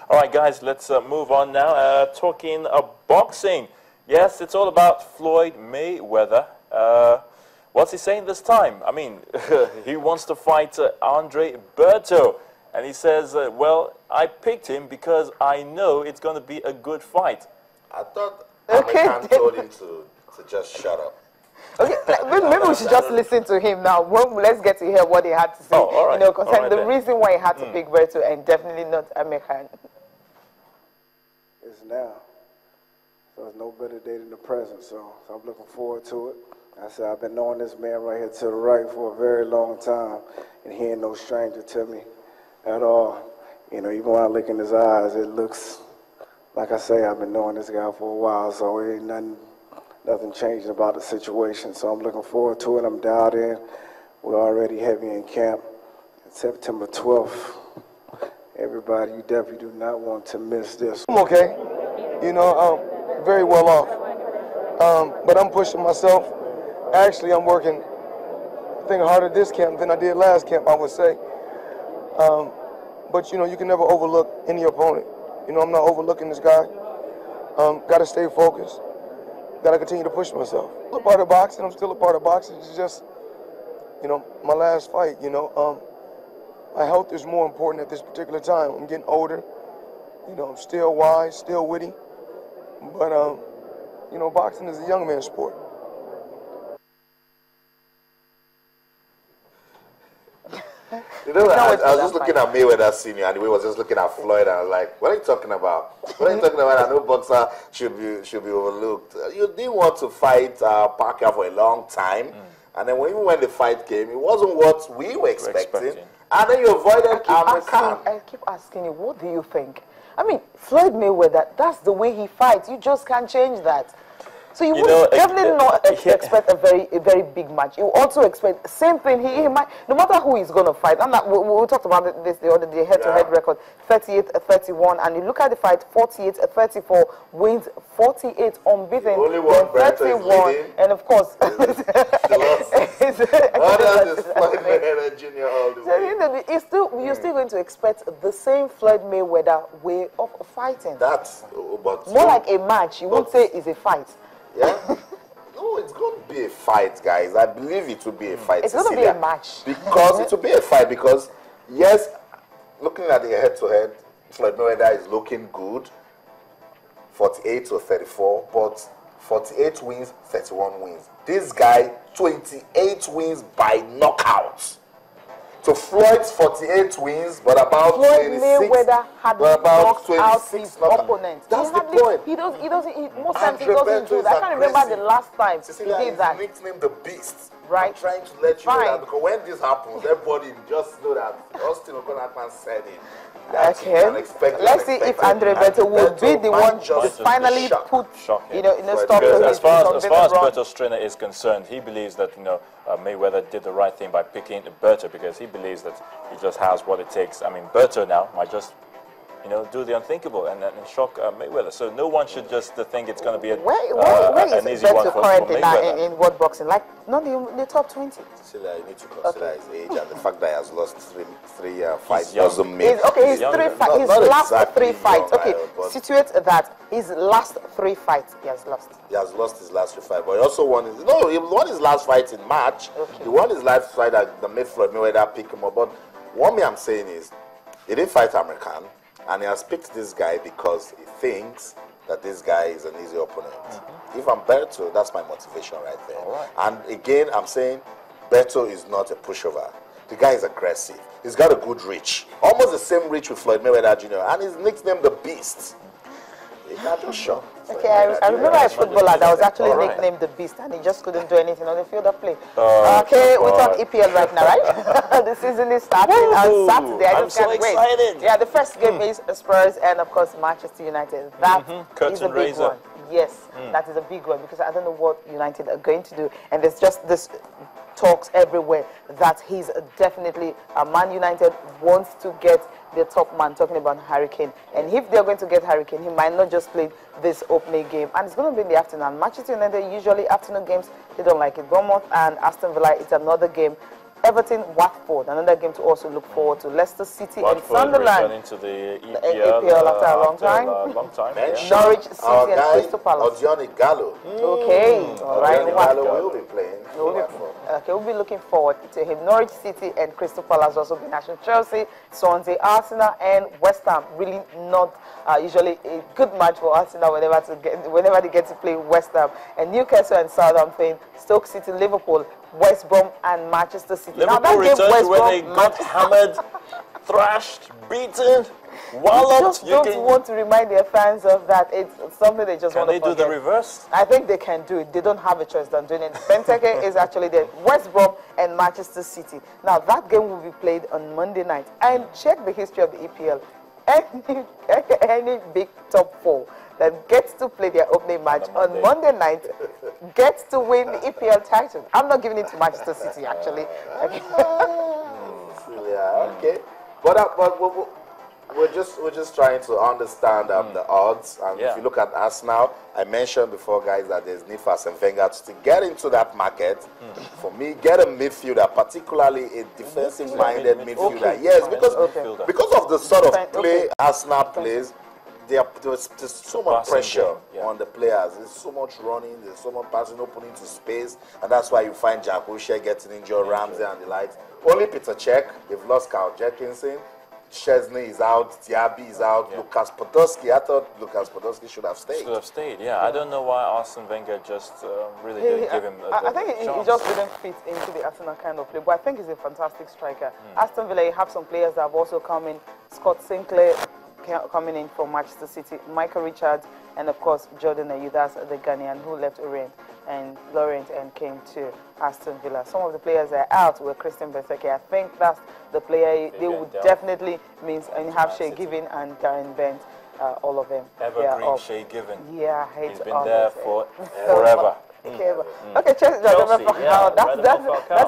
All right, guys, let's move on now. Talking boxing. Yes, it's all about Floyd Mayweather. What's he saying this time? I mean, he wants to fight Andre Berto. And he says, well, I picked him because I know it's going to be a good fight. I thought American told him to just shut up. Okay, maybe we should just listen to him now. Let's get to hear what he had to say. Oh, all right. You know, concerning right, the then. reason why he had to pick Berto and definitely not American. It's now. So it's no better day than the present. So I'm looking forward to it. I said, I've been knowing this man right here to the right for a very long time, and he ain't no stranger to me at all. You know, even when I look in his eyes, it looks, like I say, I've been knowing this guy for a while, so it ain't nothing changing about the situation. So I'm looking forward to it. I'm dialed in. We're already heavy in camp. It's September 12th. Everybody, you definitely do not want to miss this. I'm okay. You know, I'm very well off. But I'm pushing myself. Actually, I'm working, I think, harder this camp than I did last camp, I would say. But, you know, you can never overlook any opponent. You know, I'm not overlooking this guy. Got to stay focused. Got to continue to push myself. I'm a part of boxing. I'm still a part of boxing. It's just, you know, my last fight, you know. My health is more important at this particular time. I'm getting older. You know, I'm still wise, still witty. But, you know, boxing is a young man's sport. You know, I was just looking at Mayweather Senior, and we was just looking at Floyd, and I was like, "What are you talking about? What are you talking about? I know boxer should be overlooked. You didn't want to fight Parker for a long time, and then even when the fight came, it wasn't what we were expecting, and then you avoided American." I keep asking you, what do you think? I mean, Floyd Mayweather, that's the way he fights. You just can't change that. So you would definitely not expect a very big match. You also expect same thing. He might, no matter who he's going to fight. And that, we talked about this the other day. Head-to-head record, 38-31, and you look at the fight, 48-34 wins, 48 unbeaten, only one 31, and of course, Floyd Mayweather Jr. all the way. You're still going to expect the same Floyd Mayweather way of fighting. That's more like a match. You won't say it's a fight. Yeah. No, it's going to be a fight, guys. I believe it will be a fight. It's going to be a match. Because it will be a fight because, yes, looking at the head-to-head, Floyd Mayweather is looking good, 48-34, but 48 wins, 31 wins. This guy, 28 wins by knockouts. So Floyd's 48 wins, but about Floyd 26. Mayweather had knocked out his opponent. That's the point. Most times he doesn't do that. I can't remember the last time he did that. He's nicknamed the Beast. Right. I'm trying to let you know that because when this happens, everybody just know that Austin O'Connor said it. Okay. Let's see if Andre Berto will be the one to finally put, you know, in a stop to as far as Berto's trainer is concerned, he believes that, you know, Mayweather did the right thing by picking Berto because he believes that he just has what it takes. I mean, Berto now might just, you know, do the unthinkable and shock Mayweather. So no one should just think it's going to be an easy one for Mayweather. In world boxing, like not in the top 20. Still, you need to consider his age and the fact that he has lost three fights doesn't mean. His last three fights. Okay, situate that. His last 3 fights he has lost. He has lost his last 3 fights, but he also won his. No, he won his last fight in March. Okay. He won his last fight that made Floyd Mayweather pick him up. But what I'm saying is, he didn't fight American. And he has picked this guy because he thinks that this guy is an easy opponent. If I'm Berto, that's my motivation right there. And again, I'm saying Berto is not a pushover. The guy is aggressive. He's got a good reach. Almost the same reach with Floyd Mayweather Jr. And he's nicknamed the Beast. He can't just show. Okay, I remember a footballer that was actually nicknamed the Beast and he just couldn't do anything on the field of play. Okay, we talk EPL right now, right? The season is starting on Saturday. I just can't wait. Yeah, the first game is Spurs and of course Manchester United. That is a big one. Yes, that is a big one because I don't know what United are going to do. And there's just this talks everywhere that he's definitely Man United wants to get the top man, talking about Harry Kane. And if they're going to get Harry Kane, he might not just play this opening game. And it's going to be in the afternoon. Manchester United, usually afternoon games, they don't like it. Bournemouth and Aston Villa, it's another game. Everton, Watford, another game to also look forward to. Leicester City and Sunderland. Returning to the EPL after a long time. Norwich City and Crystal Palace. Odioni Gallo. Okay, all right. Odioni Gallo will be playing. Okay, we'll be looking forward to him. Norwich City and Crystal Palace also be national. Chelsea, Swansea, Arsenal, and West Ham. Really not usually a good match for Arsenal whenever they get to play West Ham. And Newcastle and Southampton, Stoke City, Liverpool, West Brom, and Manchester City. Liverpool now, that returned game, West to where Brom, they got hammered, thrashed, beaten, walloped. You don't want to remind their fans of that. It's something they just want to forget. Can they do the reverse? I think they can do it. They don't have a choice than doing it. Benteke is actually there. West Brom and Manchester City. Now, that game will be played on Monday night. And check the history of the EPL. Any big top four that gets to play their opening match on Monday night gets to win the EPL title. I'm not giving it to Manchester City, actually. Okay. But we're just trying to understand the odds. And if you look at Arsenal, I mentioned before, guys, that there's need for Arsene Wenger to get into that market. For me, get a midfielder, particularly a defensive-minded midfielder. Yes, because of the sort of play Arsenal plays, there's so much pressure on the players. There's so much running, there's so much passing, opening to space, and that's why you find Jack Wilshere getting injured, Ramsey and the likes. Only Peter Cech, they've lost Carl Jenkinson. Chesney is out, Diaby is out, Lucas Podolski. I thought Lucas Podolski should have stayed. I don't know why Arsene Wenger just really didn't give him I think he just didn't fit into the Arsenal kind of play, but I think he's a fantastic striker. Aston Villa, you have some players that have also come in. Scott Sinclair coming in from Manchester City, Michael Richards, and of course Jordan Ayew, that's the Ghanaian who left Lorient and came to Aston Villa. Some of the players that are out were Christian Benteke. I think that's the player they would definitely mean, and have Shea Given and Darren Bent, all of them. Evergreen Shea Given. Yeah, he's been there for forever. Okay, Chelsea, that's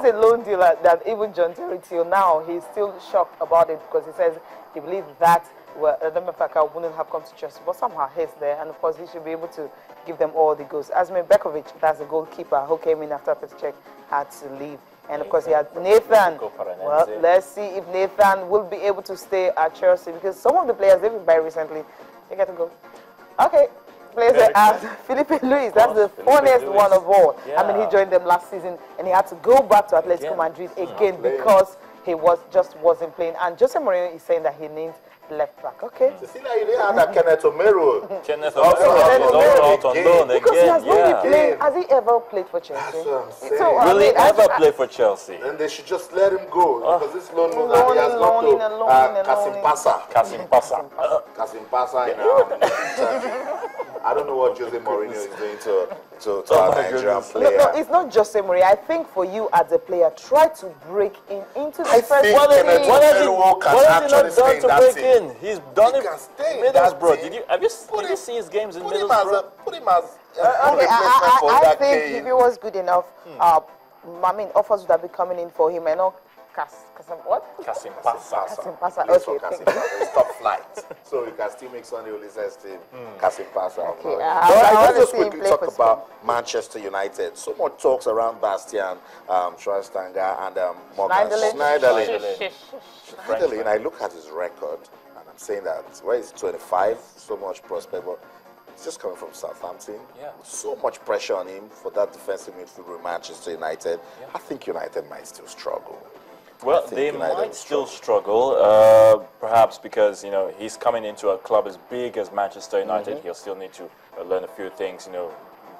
a loan deal that even John Terry till now, he's still shocked about it because he says he believes that Radamel wouldn't have come to Chelsea, but somehow he's there, and of course he should be able to give them all the goals. Asmir Bekovic, that's the goalkeeper who came in after Petr Cech had to leave. And of course he had Nathan. Well, let's see if Nathan will be able to stay at Chelsea, because some of the players they've been by recently, they get to go. Okay. Players are Felipe Luis, that's the funniest one of all. I mean, he joined them last season and he had to go back to Atletico Madrid again because he wasn't playing. And Jose Mourinho is saying that he needs left back. Okay. See now you didn't have that Kenneth Omero. Kenneth Omero is also out on loan again. Because he has not been playing. Has he ever played for Chelsea? Will he ever play for Chelsea? Then they should just let him go because this loan move that he has gone to Kasim Pasa in I don't know what Jose Mourinho is doing to our Nigerian player. No, it's not Jose Mourinho. I think for you as a player, try to break into the first team. What has he not done to break in? He's done it in Middlesbrough. Did you see his games in Middlesbrough? Put him as I think if he was good enough, I mean, offers would have been coming in for him. I know. Kasim Pasa. It's top flight. So you can still make Sonny Olise's team. Kasim Pasa. Okay. Let's just quickly talk about Manchester United. So much talks around Bastian Schweinsteiger and Morgan Schneiderlin. Schneiderlin, I look at his record and I'm saying that where is 25, so much prospect, but he's just coming from Southampton. So much pressure on him for that defensive midfield with Manchester United. I think United might still struggle. Well, they might still struggle, perhaps because, you know, he's coming into a club as big as Manchester United. He'll still need to learn a few things, you know,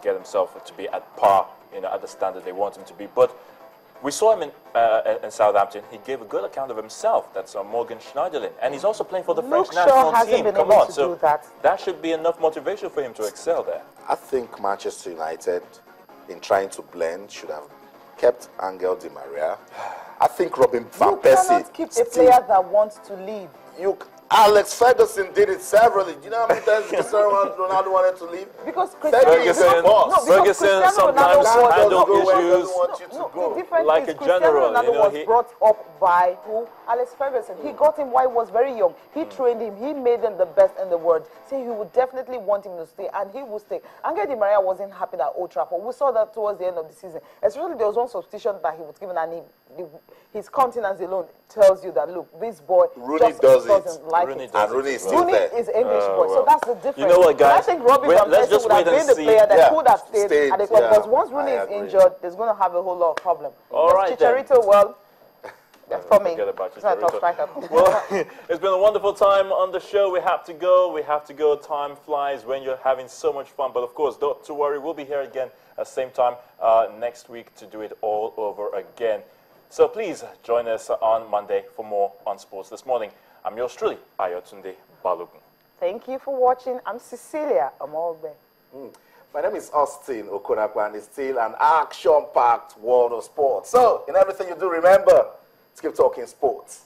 get himself to be at par, you know, at the standard they want him to be. But we saw him in Southampton. He gave a good account of himself. That's Morgan Schneiderlin. And he's also playing for the French national team. Come on, so that should be enough motivation for him to excel there. I think Manchester United, in trying to blend, should have kept Angel Di Maria. I think Robin Van Persie. You cannot keep a player that wants to leave. Alex Ferguson did it severally. Do you know how many times Cristiano Ronaldo wanted to leave? Because Ferguson sometimes handled issues like a general. Ronaldo was brought up by who? Alex Ferguson. He got him while he was very young. He trained him. He made him the best in the world. So he would definitely want him to stay, and he would stay. Angel Di Maria wasn't happy at Old Trafford. We saw that towards the end of the season. Especially there was one substitution that he was given, and he his countenance alone tells you that, look, this boy Rooney just doesn't like Rooney it. And Rooney is still Rooney there. is English boy, so that's the difference. You know what, guys? And I think Robbie Van let's Persie just would have wait and been the see. player that could have stayed at the club, because once Rooney is injured, there's going to have a whole lot of problem. All right, Chicharito, well, for me, it's not a top striker. Well, it's been a wonderful time on the show. We have to go. We have to go. Time flies when you're having so much fun. But of course, don't to worry. We'll be here again at the same time next week to do it all over again. So please join us on Monday for more on Sports This Morning. I'm yours truly, Ayotunde Balogun. Thank you for watching. I'm Cecilia Amolbe. My name is Austin Okonakwa, and it's still an action-packed world of sports. So, in everything you do, remember, let's keep talking sports.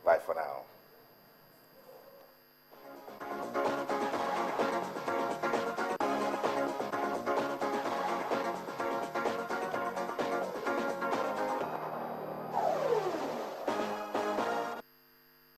Bye for now.